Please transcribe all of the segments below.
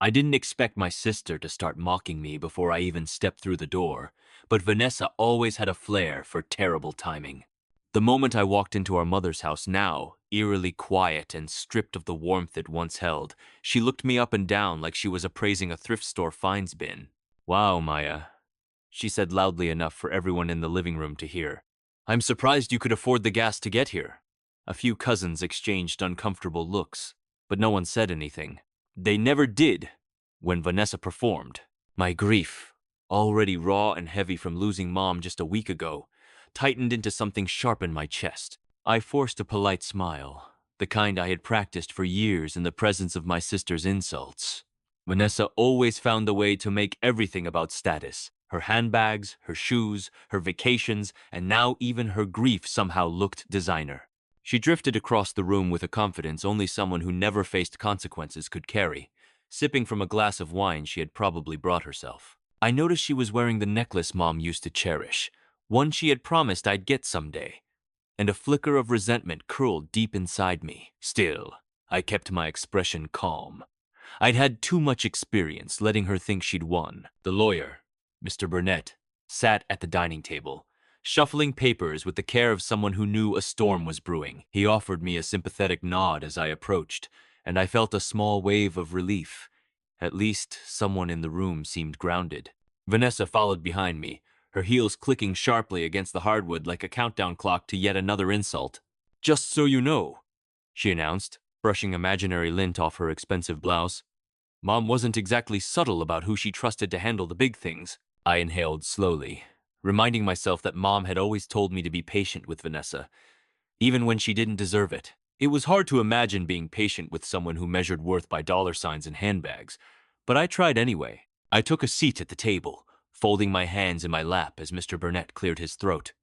I didn't expect my sister to start mocking me before I even stepped through the door, but Vanessa always had a flair for terrible timing. The moment I walked into our mother's house now, eerily quiet and stripped of the warmth it once held, she looked me up and down like she was appraising a thrift store finds bin. "Wow, Maya," she said loudly enough for everyone in the living room to hear. "I'm surprised you could afford the gas to get here." A few cousins exchanged uncomfortable looks, but no one said anything. They never did when Vanessa performed. My grief, already raw and heavy from losing Mom just a week ago, tightened into something sharp in my chest. I forced a polite smile, the kind I had practiced for years in the presence of my sister's insults. Vanessa always found a way to make everything about status. Her handbags, her shoes, her vacations, and now even her grief somehow looked designer. She drifted across the room with a confidence only someone who never faced consequences could carry, sipping from a glass of wine she had probably brought herself. I noticed she was wearing the necklace Mom used to cherish, one she had promised I'd get someday, and a flicker of resentment curled deep inside me. Still, I kept my expression calm. I'd had too much experience letting her think she'd won. The lawyer, Mr. Burnett, sat at the dining table, shuffling papers with the care of someone who knew a storm was brewing. He offered me a sympathetic nod as I approached, and I felt a small wave of relief. At least someone in the room seemed grounded. Vanessa followed behind me, her heels clicking sharply against the hardwood like a countdown clock to yet another insult. "Just so you know," she announced, brushing imaginary lint off her expensive blouse, "Mom wasn't exactly subtle about who she trusted to handle the big things." I inhaled slowly, reminding myself that Mom had always told me to be patient with Vanessa, even when she didn't deserve it. It was hard to imagine being patient with someone who measured worth by dollar signs and handbags, but I tried anyway. I took a seat at the table, folding my hands in my lap as Mr. Burnett cleared his throat.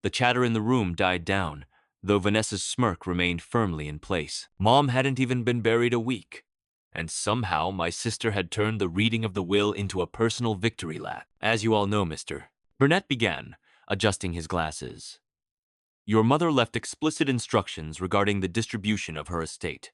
The chatter in the room died down, though Vanessa's smirk remained firmly in place. Mom hadn't even been buried a week, and somehow my sister had turned the reading of the will into a personal victory lap. "As you all know, Mr. Burnett began, adjusting his glasses, your mother left explicit instructions regarding the distribution of her estate."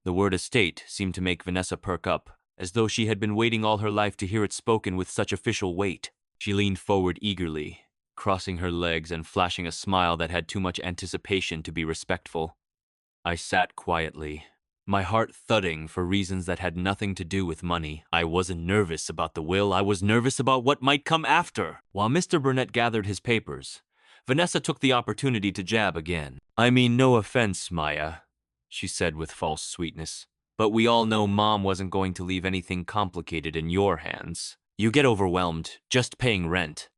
The word estate seemed to make Vanessa perk up, as though she had been waiting all her life to hear it spoken with such official weight. She leaned forward eagerly, crossing her legs and flashing a smile that had too much anticipation to be respectful. I sat quietly, my heart thudding for reasons that had nothing to do with money. I wasn't nervous about the will, I was nervous about what might come after. While Mr. Burnett gathered his papers, Vanessa took the opportunity to jab again. "I mean no offense, Maya," she said with false sweetness, "but we all know Mom wasn't going to leave anything complicated in your hands. You get overwhelmed just paying rent."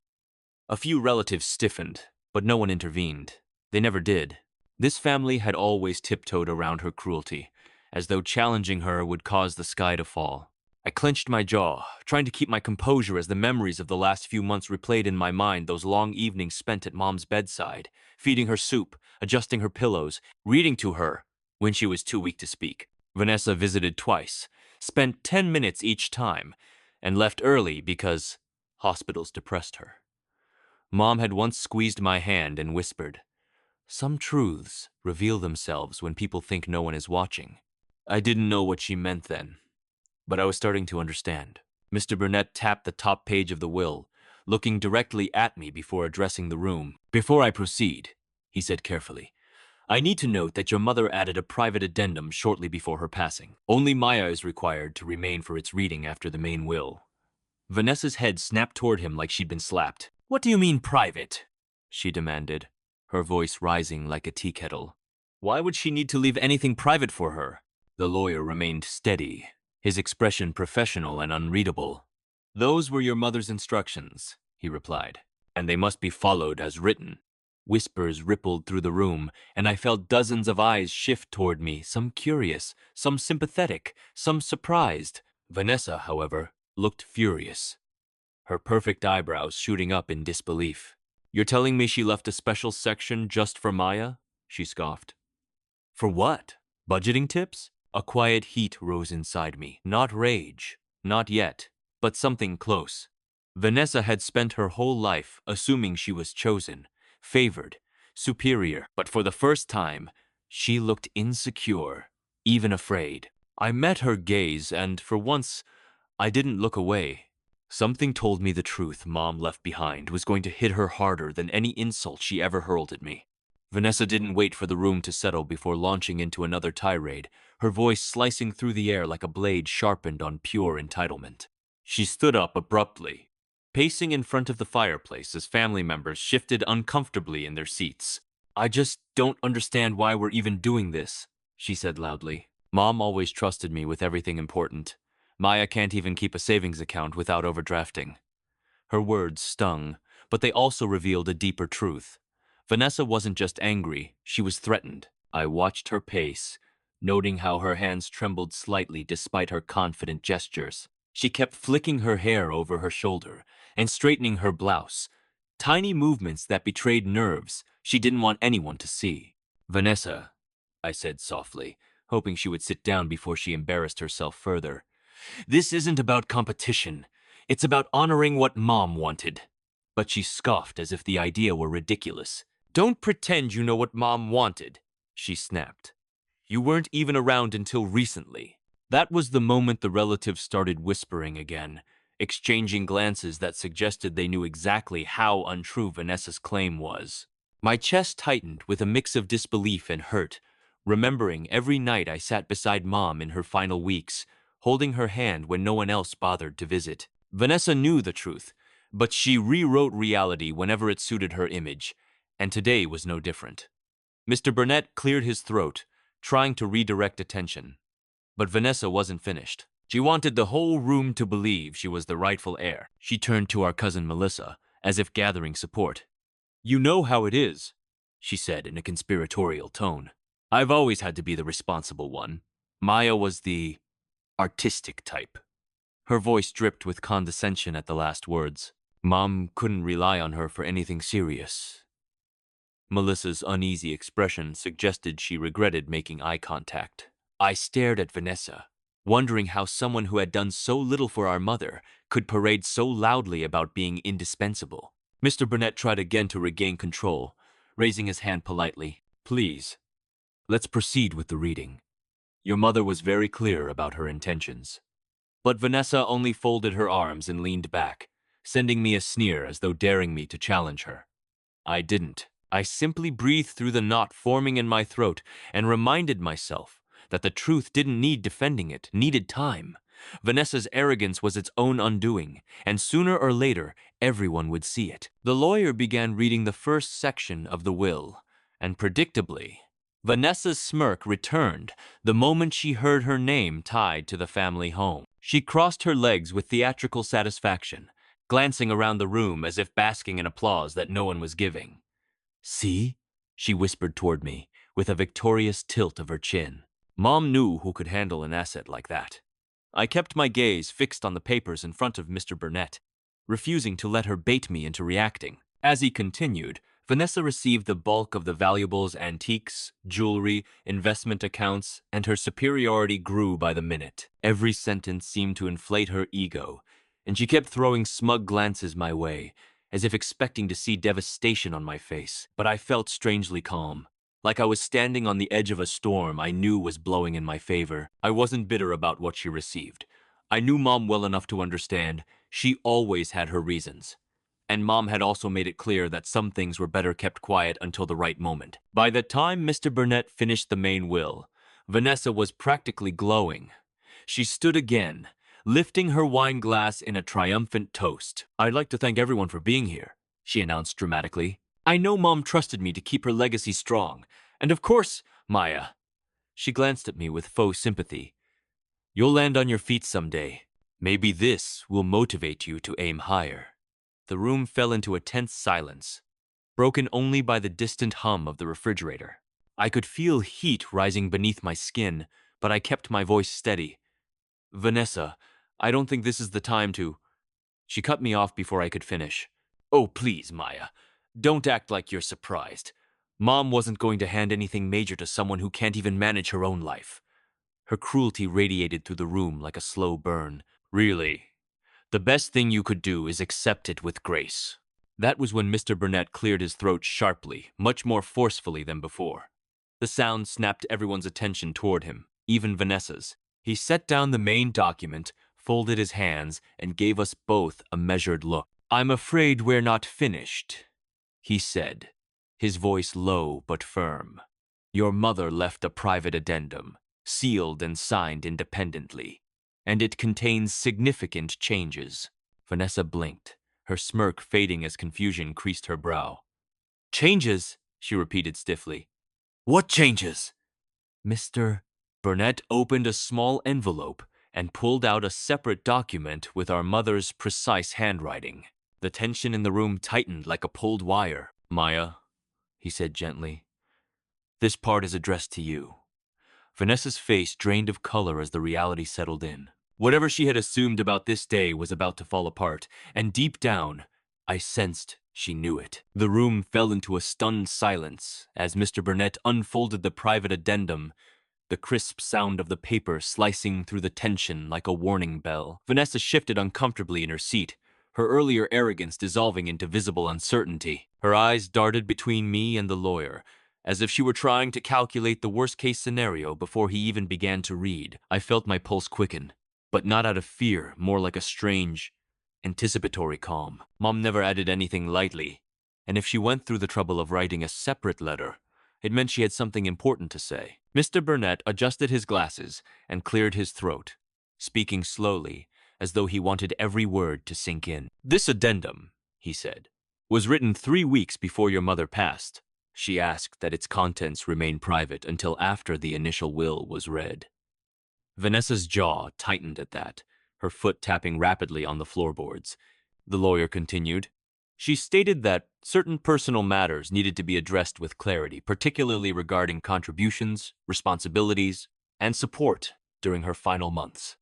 A few relatives stiffened, but no one intervened. They never did. This family had always tiptoed around her cruelty, as though challenging her would cause the sky to fall. I clenched my jaw, trying to keep my composure as the memories of the last few months replayed in my mind, those long evenings spent at Mom's bedside, feeding her soup, adjusting her pillows, reading to her when she was too weak to speak. Vanessa visited twice, spent 10 minutes each time, and left early because hospitals depressed her. Mom had once squeezed my hand and whispered, "Some truths reveal themselves when people think no one is watching." I didn't know what she meant then, but I was starting to understand. Mr. Burnett tapped the top page of the will, looking directly at me before addressing the room. "Before I proceed," he said carefully, "I need to note that your mother added a private addendum shortly before her passing. Only Maya is required to remain for its reading after the main will." Vanessa's head snapped toward him like she'd been slapped. "What do you mean private?" she demanded, her voice rising like a tea kettle. "Why would she need to leave anything private for her?" The lawyer remained steady, his expression professional and unreadable. "Those were your mother's instructions," he replied, "and they must be followed as written." Whispers rippled through the room, and I felt dozens of eyes shift toward me, some curious, some sympathetic, some surprised. Vanessa, however, looked furious, her perfect eyebrows shooting up in disbelief. "You're telling me she left a special section just for Maya?" she scoffed. "For what? Budgeting tips?" A quiet heat rose inside me. Not rage, not yet, but something close. Vanessa had spent her whole life assuming she was chosen, favored, superior, but for the first time, she looked insecure, even afraid. I met her gaze, and for once, I didn't look away. Something told me the truth Mom left behind was going to hit her harder than any insult she ever hurled at me. Vanessa didn't wait for the room to settle before launching into another tirade, her voice slicing through the air like a blade sharpened on pure entitlement. She stood up abruptly, pacing in front of the fireplace as family members shifted uncomfortably in their seats. "I just don't understand why we're even doing this," she said loudly. "Mom always trusted me with everything important. Maya can't even keep a savings account without overdrafting." Her words stung, but they also revealed a deeper truth. Vanessa wasn't just angry, she was threatened. I watched her pace, noting how her hands trembled slightly despite her confident gestures. She kept flicking her hair over her shoulder and straightening her blouse, tiny movements that betrayed nerves she didn't want anyone to see. "Vanessa," I said softly, hoping she would sit down before she embarrassed herself further. "This isn't about competition. It's about honoring what Mom wanted." But she scoffed as if the idea were ridiculous. "Don't pretend you know what Mom wanted," she snapped. "You weren't even around until recently." That was the moment the relatives started whispering again, exchanging glances that suggested they knew exactly how untrue Vanessa's claim was. My chest tightened with a mix of disbelief and hurt, remembering every night I sat beside Mom in her final weeks, holding her hand when no one else bothered to visit. Vanessa knew the truth, but she rewrote reality whenever it suited her image, and today was no different. Mr. Burnett cleared his throat, trying to redirect attention. But Vanessa wasn't finished. She wanted the whole room to believe she was the rightful heir. She turned to our cousin Melissa, as if gathering support. "You know how it is," she said in a conspiratorial tone. "I've always had to be the responsible one. Maya was the artistic type." Her voice dripped with condescension at the last words. "Mom couldn't rely on her for anything serious." Melissa's uneasy expression suggested she regretted making eye contact. I stared at Vanessa, wondering how someone who had done so little for our mother could parade so loudly about being indispensable. Mr. Burnett tried again to regain control, raising his hand politely. "Please, let's proceed with the reading. Your mother was very clear about her intentions." But Vanessa only folded her arms and leaned back, sending me a sneer as though daring me to challenge her. I didn't. I simply breathed through the knot forming in my throat and reminded myself that the truth didn't need defending, it needed time. Vanessa's arrogance was its own undoing, and sooner or later, everyone would see it. The lawyer began reading the first section of the will, and predictably, Vanessa's smirk returned the moment she heard her name tied to the family home. She crossed her legs with theatrical satisfaction, glancing around the room as if basking in applause that no one was giving. "See?" she whispered toward me, with a victorious tilt of her chin. Mom knew who could handle an asset like that. I kept my gaze fixed on the papers in front of Mr. Burnett, refusing to let her bait me into reacting. As he continued, Vanessa received the bulk of the valuables, antiques, jewelry, investment accounts, and her superiority grew by the minute. Every sentence seemed to inflate her ego, and she kept throwing smug glances my way, as if expecting to see devastation on my face. But I felt strangely calm, like I was standing on the edge of a storm I knew was blowing in my favor. I wasn't bitter about what she received. I knew Mom well enough to understand she always had her reasons. And Mom had also made it clear that some things were better kept quiet until the right moment. By the time Mr. Burnett finished the main will, Vanessa was practically glowing. She stood again, lifting her wine glass in a triumphant toast. "I'd like to thank everyone for being here," she announced dramatically. "I know Mom trusted me to keep her legacy strong. And of course, Maya." She glanced at me with faux sympathy. "You'll land on your feet someday. Maybe this will motivate you to aim higher." The room fell into a tense silence, broken only by the distant hum of the refrigerator. I could feel heat rising beneath my skin, but I kept my voice steady. "Vanessa, I don't think this is the time to—" She cut me off before I could finish. "Oh, please, Maya. Don't act like you're surprised. Mom wasn't going to hand anything major to someone who can't even manage her own life." Her cruelty radiated through the room like a slow burn. "Really? The best thing you could do is accept it with grace." That was when Mr. Burnett cleared his throat sharply, much more forcefully than before. The sound snapped everyone's attention toward him, even Vanessa's. He set down the main document, folded his hands, and gave us both a measured look. "I'm afraid we're not finished," he said, his voice low but firm. "Your mother left a private addendum, sealed and signed independently, and it contains significant changes." Vanessa blinked, her smirk fading as confusion creased her brow. "Changes?" she repeated stiffly. "What changes?" Mr. Burnett opened a small envelope and pulled out a separate document with our mother's precise handwriting. The tension in the room tightened like a pulled wire. "Maya," he said gently, "this part is addressed to you." Vanessa's face drained of color as the reality settled in. Whatever she had assumed about this day was about to fall apart, and deep down, I sensed she knew it. The room fell into a stunned silence as Mr. Burnett unfolded the private addendum, the crisp sound of the paper slicing through the tension like a warning bell. Vanessa shifted uncomfortably in her seat, her earlier arrogance dissolving into visible uncertainty. Her eyes darted between me and the lawyer, as if she were trying to calculate the worst-case scenario before he even began to read. I felt my pulse quicken, but not out of fear, more like a strange, anticipatory calm. Mom never added anything lightly, and if she went through the trouble of writing a separate letter, it meant she had something important to say. Mr. Burnett adjusted his glasses and cleared his throat, speaking slowly, as though he wanted every word to sink in. "This addendum," he said, "was written 3 weeks before your mother passed. She asked that its contents remain private until after the initial will was read." Vanessa's jaw tightened at that, her foot tapping rapidly on the floorboards. The lawyer continued. "She stated that certain personal matters needed to be addressed with clarity, particularly regarding contributions, responsibilities, and support during her final months."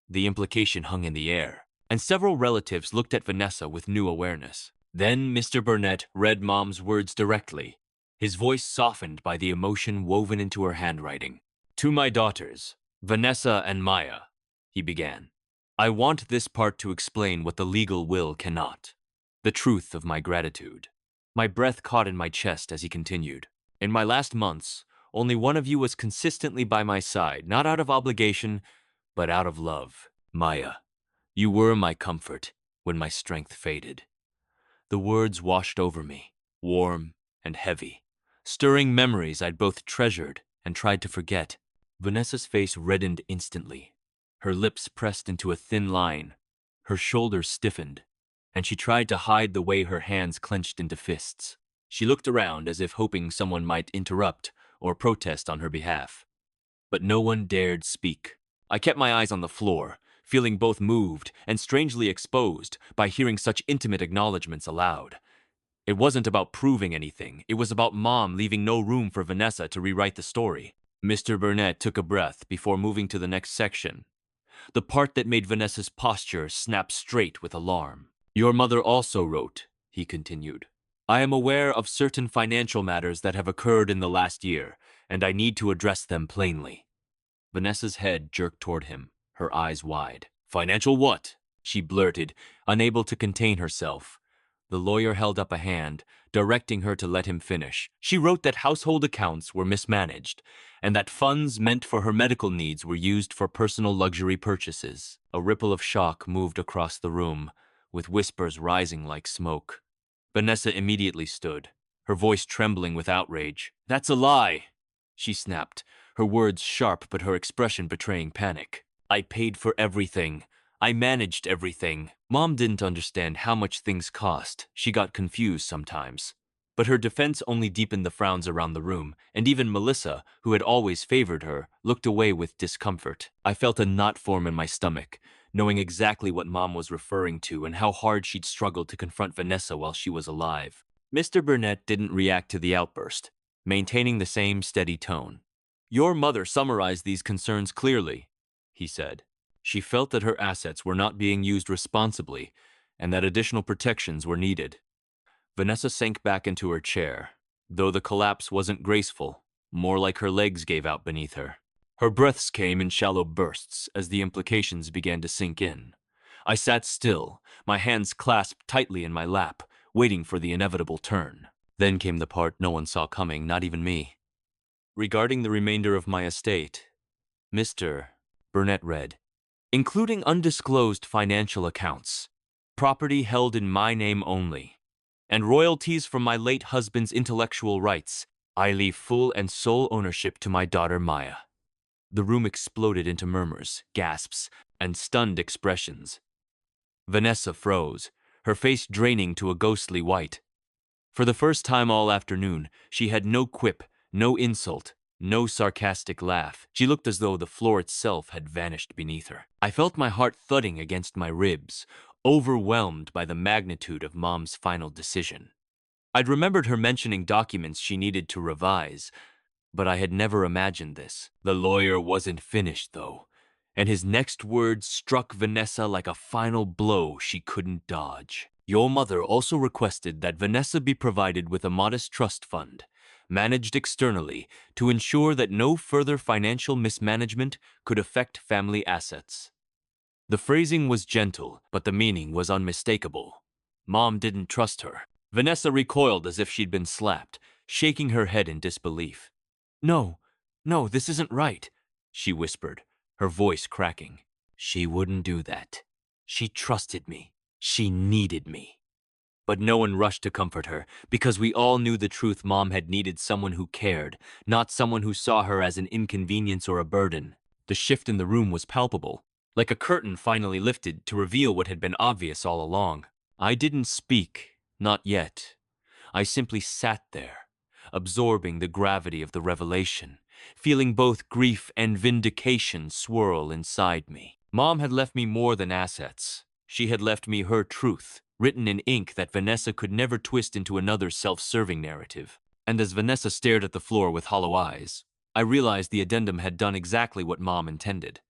The implication hung in the air, and several relatives looked at Vanessa with new awareness. Then Mr. Burnett read Mom's words directly, his voice softened by the emotion woven into her handwriting. "To my daughters, Vanessa and Maya," he began, "I want this part to explain what the legal will cannot. The truth of my gratitude." My breath caught in my chest as he continued. "In my last months, only one of you was consistently by my side, not out of obligation, but out of love. Maya, you were my comfort when my strength faded." The words washed over me, warm and heavy, stirring memories I'd both treasured and tried to forget. Vanessa's face reddened instantly. Her lips pressed into a thin line, her shoulders stiffened, and she tried to hide the way her hands clenched into fists. She looked around as if hoping someone might interrupt or protest on her behalf. But no one dared speak. I kept my eyes on the floor, feeling both moved and strangely exposed by hearing such intimate acknowledgments aloud. It wasn't about proving anything. It was about Mom leaving no room for Vanessa to rewrite the story. Mr. Burnett took a breath before moving to the next section, the part that made Vanessa's posture snap straight with alarm. "Your mother also wrote," he continued. "I am aware of certain financial matters that have occurred in the last year, and I need to address them plainly." Vanessa's head jerked toward him, her eyes wide. "Financial what?" she blurted, unable to contain herself. The lawyer held up a hand, directing her to let him finish. "She wrote that household accounts were mismanaged, and that funds meant for her medical needs were used for personal luxury purchases." A ripple of shock moved across the room, with whispers rising like smoke. Vanessa immediately stood, her voice trembling with outrage. "That's a lie," she snapped, her words sharp but her expression betraying panic. "I paid for everything. I managed everything." Mom didn't understand how much things cost. She got confused sometimes. But her defense only deepened the frowns around the room, and even Melissa, who had always favored her, looked away with discomfort. I felt a knot form in my stomach, knowing exactly what Mom was referring to and how hard she'd struggled to confront Vanessa while she was alive. Mr. Burnett didn't react to the outburst, maintaining the same steady tone. "Your mother summarized these concerns clearly," he said. "She felt that her assets were not being used responsibly and that additional protections were needed." Vanessa sank back into her chair, though the collapse wasn't graceful, more like her legs gave out beneath her. Her breaths came in shallow bursts as the implications began to sink in. I sat still, my hands clasped tightly in my lap, waiting for the inevitable turn. Then came the part no one saw coming, not even me. "Regarding the remainder of my estate, Mr. Burnett read, including undisclosed financial accounts, property held in my name only, and royalties from my late husband's intellectual rights. I leave full and sole ownership to my daughter Maya. The room exploded into murmurs, gasps, and stunned expressions. Vanessa froze, her face draining to a ghostly white. For the first time all afternoon, she had no quip, no insult, no sarcastic laugh. She looked as though the floor itself had vanished beneath her. I felt my heart thudding against my ribs, overwhelmed by the magnitude of Mom's final decision. I'd remembered her mentioning documents she needed to revise, but I had never imagined this. The lawyer wasn't finished, though, and his next words struck Vanessa like a final blow she couldn't dodge. Your mother also requested that Vanessa be provided with a modest trust fund, managed externally, to ensure that no further financial mismanagement could affect family assets. The phrasing was gentle, but the meaning was unmistakable. Mom didn't trust her. Vanessa recoiled as if she'd been slapped, shaking her head in disbelief. No, this isn't right, she whispered, her voice cracking. She wouldn't do that. She trusted me. She needed me. But no one rushed to comfort her, because we all knew the truth. Mom had needed someone who cared, not someone who saw her as an inconvenience or a burden. The shift in the room was palpable, like a curtain finally lifted to reveal what had been obvious all along. I didn't speak, not yet. I simply sat there, absorbing the gravity of the revelation, feeling both grief and vindication swirl inside me. Mom had left me more than assets. She had left me her truth, written in ink that Vanessa could never twist into another self-serving narrative. And as Vanessa stared at the floor with hollow eyes, I realized the addendum had done exactly what Mom intended.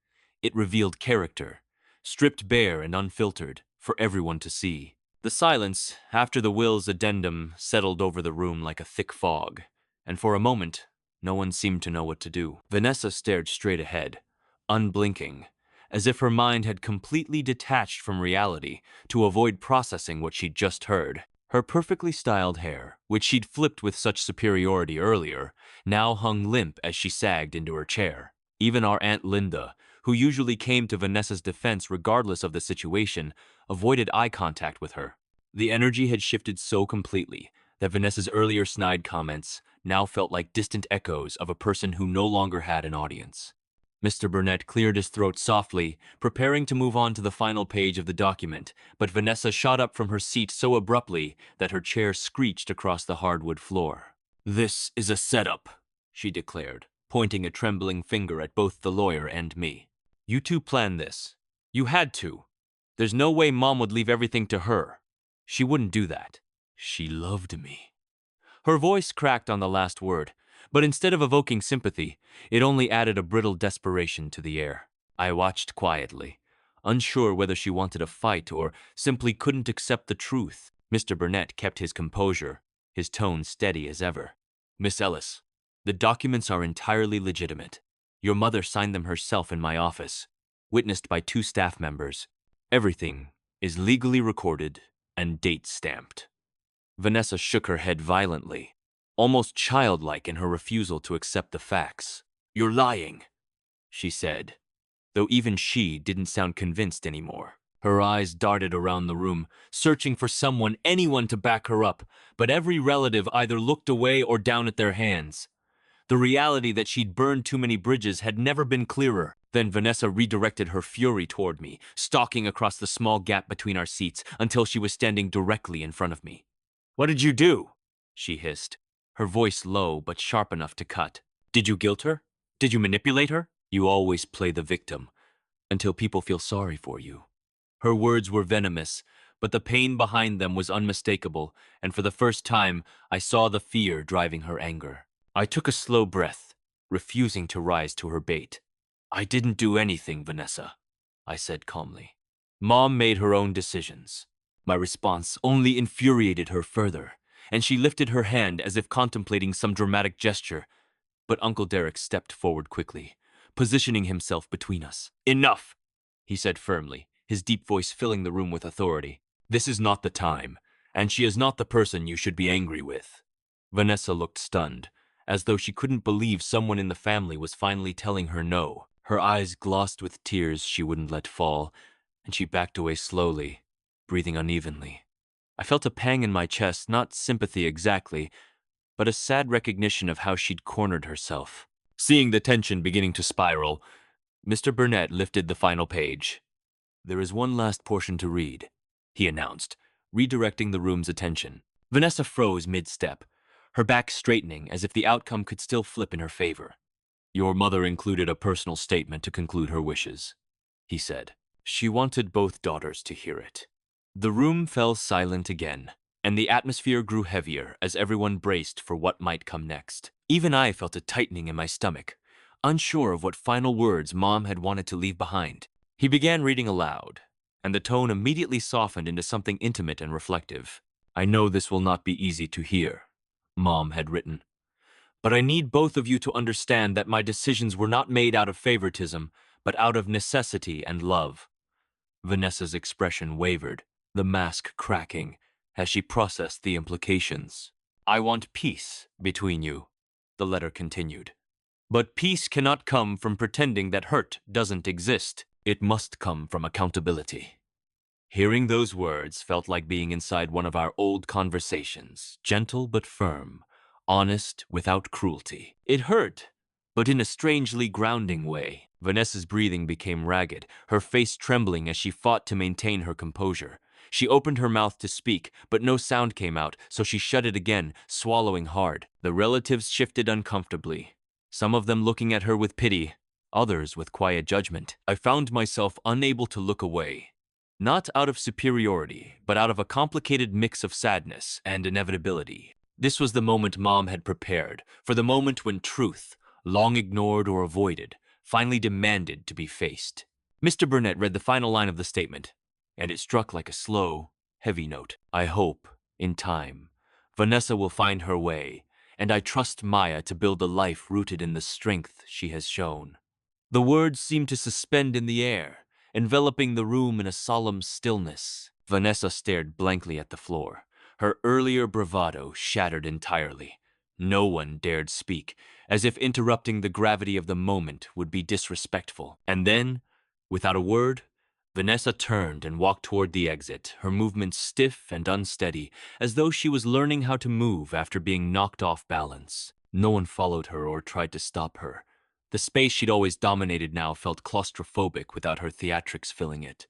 It revealed character, stripped bare and unfiltered, for everyone to see. The silence after the will's addendum settled over the room like a thick fog, and for a moment, no one seemed to know what to do. Vanessa stared straight ahead, unblinking, as if her mind had completely detached from reality to avoid processing what she'd just heard. Her perfectly styled hair, which she'd flipped with such superiority earlier, now hung limp as she sagged into her chair. Even our Aunt Linda, who usually came to Vanessa's defense regardless of the situation, avoided eye contact with her. The energy had shifted so completely that Vanessa's earlier snide comments now felt like distant echoes of a person who no longer had an audience. Mr. Burnett cleared his throat softly, preparing to move on to the final page of the document, but Vanessa shot up from her seat so abruptly that her chair screeched across the hardwood floor. "This is a setup," she declared, pointing a trembling finger at both the lawyer and me. "You two planned this. You had to. There's no way Mom would leave everything to her. She wouldn't do that. She loved me." Her voice cracked on the last word, but instead of evoking sympathy, it only added a brittle desperation to the air. I watched quietly, unsure whether she wanted a fight or simply couldn't accept the truth. Mr. Burnett kept his composure, his tone steady as ever. "Miss Ellis, the documents are entirely legitimate. Your mother signed them herself in my office, witnessed by 2 staff members. Everything is legally recorded and date-stamped." Vanessa shook her head violently, almost childlike in her refusal to accept the facts. "You're lying," she said, though even she didn't sound convinced anymore. Her eyes darted around the room, searching for someone, anyone to back her up, but every relative either looked away or down at their hands. The reality that she'd burned too many bridges had never been clearer. Then Vanessa redirected her fury toward me, stalking across the small gap between our seats until she was standing directly in front of me. "What did you do?" she hissed, her voice low but sharp enough to cut. "Did you guilt her? Did you manipulate her? You always play the victim, until people feel sorry for you." Her words were venomous, but the pain behind them was unmistakable, and for the first time, I saw the fear driving her anger. I took a slow breath, refusing to rise to her bait. "I didn't do anything, Vanessa," I said calmly. "Mom made her own decisions." My response only infuriated her further, and she lifted her hand as if contemplating some dramatic gesture. But Uncle Derek stepped forward quickly, positioning himself between us. "Enough," he said firmly, his deep voice filling the room with authority. "This is not the time, and she is not the person you should be angry with." Vanessa looked stunned, as though she couldn't believe someone in the family was finally telling her no. Her eyes glossed with tears she wouldn't let fall, and she backed away slowly, breathing unevenly. I felt a pang in my chest, not sympathy exactly, but a sad recognition of how she'd cornered herself. Seeing the tension beginning to spiral, Mr. Burnett lifted the final page. "There is one last portion to read," he announced, redirecting the room's attention. Vanessa froze mid-step, her back straightening as if the outcome could still flip in her favor. "Your mother included a personal statement to conclude her wishes," he said. She wanted both daughters to hear it. The room fell silent again, and the atmosphere grew heavier as everyone braced for what might come next. Even I felt a tightening in my stomach, unsure of what final words Mom had wanted to leave behind. He began reading aloud, and the tone immediately softened into something intimate and reflective. "I know this will not be easy to hear," Mom had written, "but I need both of you to understand that my decisions were not made out of favoritism, but out of necessity and love." Vanessa's expression wavered, the mask cracking, as she processed the implications. "I want peace between you," the letter continued. "But peace cannot come from pretending that hurt doesn't exist. It must come from accountability." Hearing those words felt like being inside one of our old conversations, gentle but firm, honest without cruelty. It hurt, but in a strangely grounding way. Vanessa's breathing became ragged, her face trembling as she fought to maintain her composure. She opened her mouth to speak, but no sound came out, so she shut it again, swallowing hard. The relatives shifted uncomfortably, some of them looking at her with pity, others with quiet judgment. I found myself unable to look away. Not out of superiority, but out of a complicated mix of sadness and inevitability. This was the moment Mom had prepared, for the moment when truth, long ignored or avoided, finally demanded to be faced. Mr. Burnett read the final line of the statement, and it struck like a slow, heavy note. "I hope, in time, Vanessa will find her way, and I trust Maya to build a life rooted in the strength she has shown." The words seemed to suspend in the air, enveloping the room in a solemn stillness. Vanessa stared blankly at the floor, her earlier bravado shattered entirely. No one dared speak, as if interrupting the gravity of the moment would be disrespectful. And then, without a word, Vanessa turned and walked toward the exit, her movements stiff and unsteady, as though she was learning how to move after being knocked off balance. No one followed her or tried to stop her. The space she'd always dominated now felt claustrophobic without her theatrics filling it.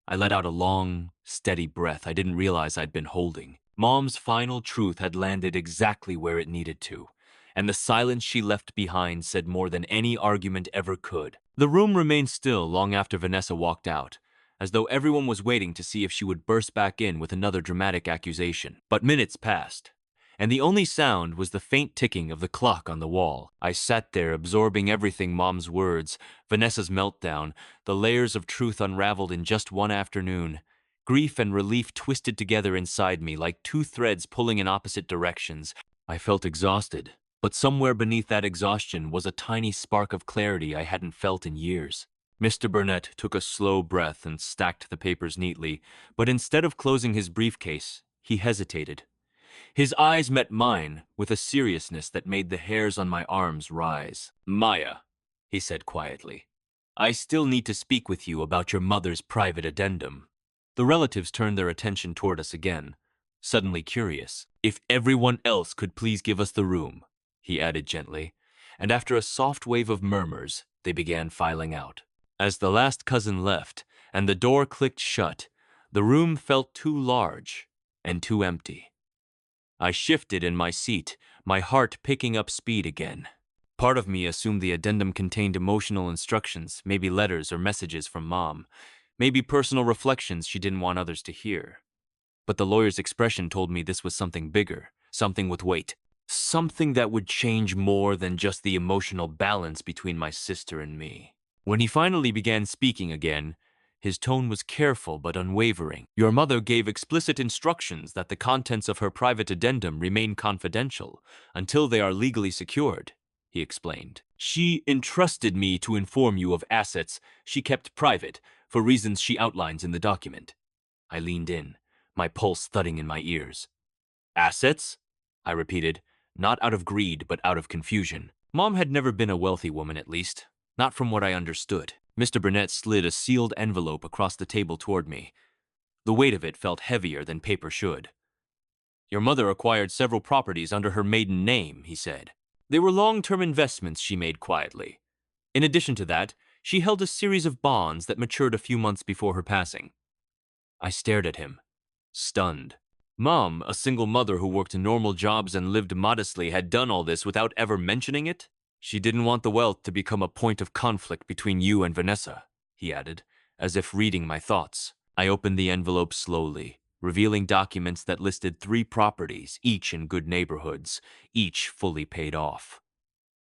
I let out a long, steady breath I didn't realize I'd been holding. Mom's final truth had landed exactly where it needed to, and the silence she left behind said more than any argument ever could. The room remained still long after Vanessa walked out, as though everyone was waiting to see if she would burst back in with another dramatic accusation. But minutes passed, and the only sound was the faint ticking of the clock on the wall. I sat there absorbing everything: Mom's words, Vanessa's meltdown, the layers of truth unraveled in just one afternoon. Grief and relief twisted together inside me like two threads pulling in opposite directions. I felt exhausted, but somewhere beneath that exhaustion was a tiny spark of clarity I hadn't felt in years. Mr. Burnett took a slow breath and stacked the papers neatly, but instead of closing his briefcase, he hesitated. His eyes met mine with a seriousness that made the hairs on my arms rise. "Maya," he said quietly, "I still need to speak with you about your mother's private addendum." The relatives turned their attention toward us again, suddenly curious. "If everyone else could please give us the room," he added gently, and after a soft wave of murmurs, they began filing out. As the last cousin left and the door clicked shut, the room felt too large and too empty. I shifted in my seat, my heart picking up speed again. Part of me assumed the addendum contained emotional instructions, maybe letters or messages from Mom, maybe personal reflections she didn't want others to hear. But the lawyer's expression told me this was something bigger, something with weight, something that would change more than just the emotional balance between my sister and me. When he finally began speaking again, his tone was careful but unwavering. "Your mother gave explicit instructions that the contents of her private addendum remain confidential until they are legally secured," he explained. "She entrusted me to inform you of assets she kept private for reasons she outlines in the document." I leaned in, my pulse thudding in my ears. "Assets?" I repeated, not out of greed but out of confusion. Mom had never been a wealthy woman, at least. not from what I understood. Mr. Burnett slid a sealed envelope across the table toward me. The weight of it felt heavier than paper should. Your mother acquired several properties under her maiden name, he said. They were long-term investments she made quietly. In addition to that, she held a series of bonds that matured a few months before her passing. I stared at him, stunned. Mom, a single mother who worked normal jobs and lived modestly, had done all this without ever mentioning it? She didn't want the wealth to become a point of conflict between you and Vanessa, he added, as if reading my thoughts. I opened the envelope slowly, revealing documents that listed 3 properties, each in good neighborhoods, each fully paid off.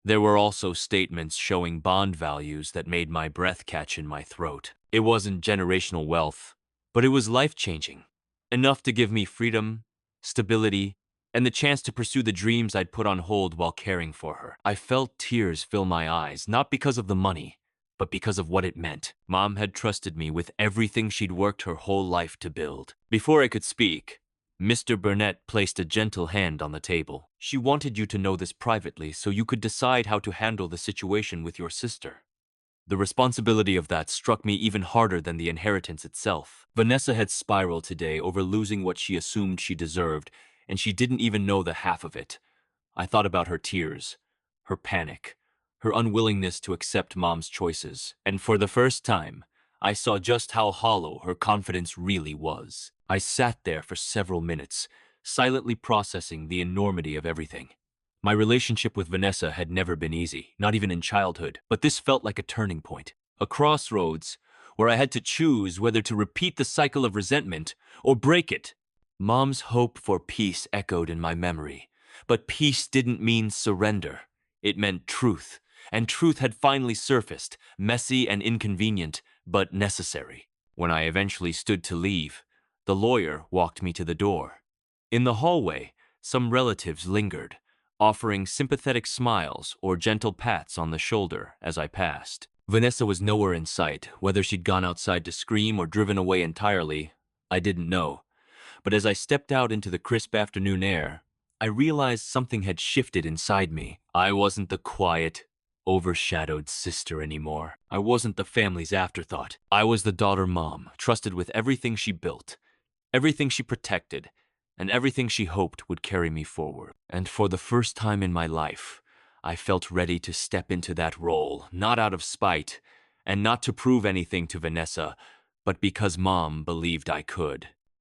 There were also statements showing bond values that made my breath catch in my throat. It wasn't generational wealth, but it was life-changing. Enough to give me freedom, stability, and the chance to pursue the dreams I'd put on hold while caring for her. I felt tears fill my eyes, not because of the money, but because of what it meant. Mom had trusted me with everything she'd worked her whole life to build. Before I could speak, Mr. Burnett placed a gentle hand on the table. She wanted you to know this privately so you could decide how to handle the situation with your sister. The responsibility of that struck me even harder than the inheritance itself. Vanessa had spiraled today over losing what she assumed she deserved, and she didn't even know the half of it. I thought about her tears, her panic, her unwillingness to accept Mom's choices, and for the first time, I saw just how hollow her confidence really was. I sat there for several minutes, silently processing the enormity of everything. My relationship with Vanessa had never been easy, not even in childhood, but this felt like a turning point, a crossroads where I had to choose whether to repeat the cycle of resentment or break it. Mom's hope for peace echoed in my memory, but peace didn't mean surrender. It meant truth, and truth had finally surfaced, messy and inconvenient, but necessary. When I eventually stood to leave, the lawyer walked me to the door. In the hallway, some relatives lingered, offering sympathetic smiles or gentle pats on the shoulder as I passed. Vanessa was nowhere in sight. Whether she'd gone outside to scream or driven away entirely, I didn't know. But as I stepped out into the crisp afternoon air, I realized something had shifted inside me. I wasn't the quiet, overshadowed sister anymore. I wasn't the family's afterthought. I was the daughter Mom, trusted with everything she built, everything she protected, and everything she hoped would carry me forward. And for the first time in my life, I felt ready to step into that role, not out of spite, and not to prove anything to Vanessa, but because Mom believed I could.